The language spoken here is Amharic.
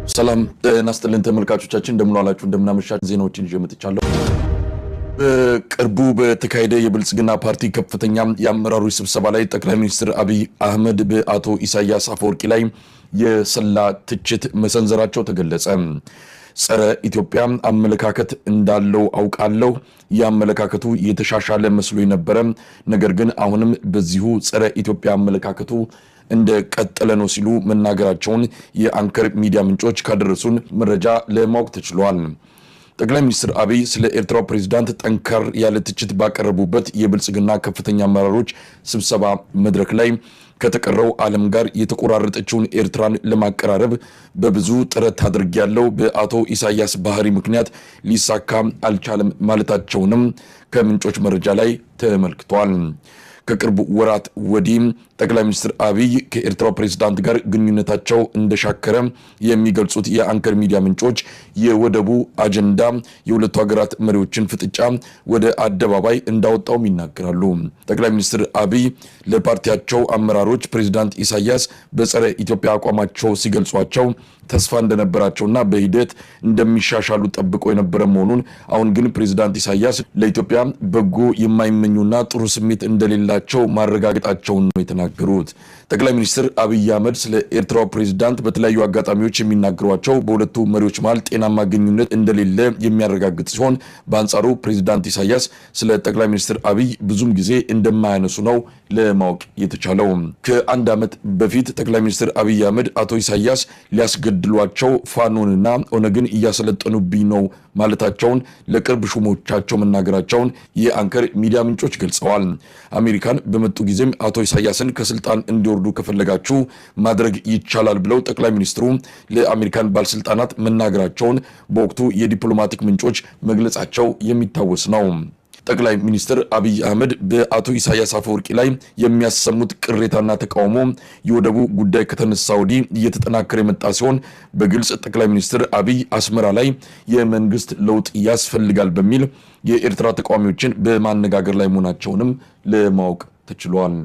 ሰላም ናስተልን ተመልካቾቻችን እንደምን ዋላችሁ እንደምን አመሻችሁ ዜናዎችን ይዤ መጥቻለሁ። በቅርቡ በተካሄደ የብልጽግና ፓርቲ ከፍተኛ የአመራሮች ስብሰባ ላይ ጠቅላይ ሚኒስትር አብይ አህመድ በአቶ ኢሳያስ አፈወርቂ ላይ የሰላ ትችት መሰንዘራቸው ተገለጸ። ጸረ ኢትዮጵያ አመለካከት እንዳለው አውቃለሁ። ያመለካከቱ የተሻሻለ መስሎ የነበረ ነገር ግን አሁንም በዚሁ ጸረ ኢትዮጵያ አመለካከቱ እንደ ቀጠለ ነው ሲሉ መናገራቸውን የአንከር ሚዲያ ምንጮች ካደረሱን መረጃ ለማወቅ ተችሏል። ጠቅላይ ሚኒስትር አብይ ስለ ኤርትራው ፕሬዝዳንት ጠንከር ያለ ትችት ባቀረቡበት የብልጽግና ከፍተኛ አመራሮች ስብሰባ መድረክ ላይ ከተቀረው ዓለም ጋር የተቆራረጠችውን ኤርትራን ለማቀራረብ በብዙ ጥረት አድርጌያለሁ፣ በአቶ ኢሳያስ ባህሪ ምክንያት ሊሳካ አልቻለም ማለታቸውንም ከምንጮች መረጃ ላይ ተመልክቷል። ከቅርብ ወራት ወዲህ ጠቅላይ ሚኒስትር አብይ ከኤርትራው ፕሬዝዳንት ጋር ግንኙነታቸው እንደሻከረ የሚገልጹት የአንከር ሚዲያ ምንጮች የወደቡ አጀንዳ የሁለቱ ሀገራት መሪዎችን ፍጥጫ ወደ አደባባይ እንዳወጣውም ይናገራሉ። ጠቅላይ ሚኒስትር አብይ ለፓርቲያቸው አመራሮች ፕሬዝዳንት ኢሳያስ በጸረ ኢትዮጵያ አቋማቸው ሲገልጿቸው ተስፋ እንደነበራቸውና በሂደት እንደሚሻሻሉ ጠብቆ የነበረ መሆኑን አሁን ግን ፕሬዝዳንት ኢሳያስ ለኢትዮጵያ በጎ የማይመኙና ጥሩ ስሜት እንደሌላቸው ማረጋገጣቸውን ነው የተናገሩት። ጠቅላይ ሚኒስትር አብይ አህመድ ስለ ኤርትራው ፕሬዝዳንት በተለያዩ አጋጣሚዎች የሚናገሯቸው በሁለቱ መሪዎች መሃል ጤናማ ግንኙነት እንደሌለ የሚያረጋግጥ ሲሆን በአንጻሩ ፕሬዝዳንት ኢሳያስ ስለ ጠቅላይ ሚኒስትር አብይ ብዙም ጊዜ እንደማያነሱ ነው ለማወቅ የተቻለው። ከአንድ ዓመት በፊት ጠቅላይ ሚኒስትር አብይ አህመድ አቶ ኢሳያስ ሊያስገድሏቸው ፋኖንና ኦነግን እያሰለጠኑብኝ ነው ማለታቸውን ለቅርብ ሹሞቻቸው መናገራቸውን የአንከር ሚዲያ ምንጮች ገልጸዋል። አሜሪካን በመጡ ጊዜም አቶ ኢሳያስን ከስልጣን እንዲወርዱ ከፈለጋችሁ ማድረግ ይቻላል ብለው ጠቅላይ ሚኒስትሩ ለአሜሪካን ባለስልጣናት መናገራቸውን በወቅቱ የዲፕሎማቲክ ምንጮች መግለጻቸው የሚታወስ ነው። ጠቅላይ ሚኒስትር አብይ አህመድ በአቶ ኢሳያስ አፈወርቂ ላይ የሚያሰሙት ቅሬታና ተቃውሞ የወደቡ ጉዳይ ከተነሳ ወዲህ እየተጠናከረ የመጣ ሲሆን በግልጽ ጠቅላይ ሚኒስትር አብይ አስመራ ላይ የመንግስት ለውጥ ያስፈልጋል በሚል የኤርትራ ተቃዋሚዎችን በማነጋገር ላይ መሆናቸውንም ለማወቅ ተችሏል።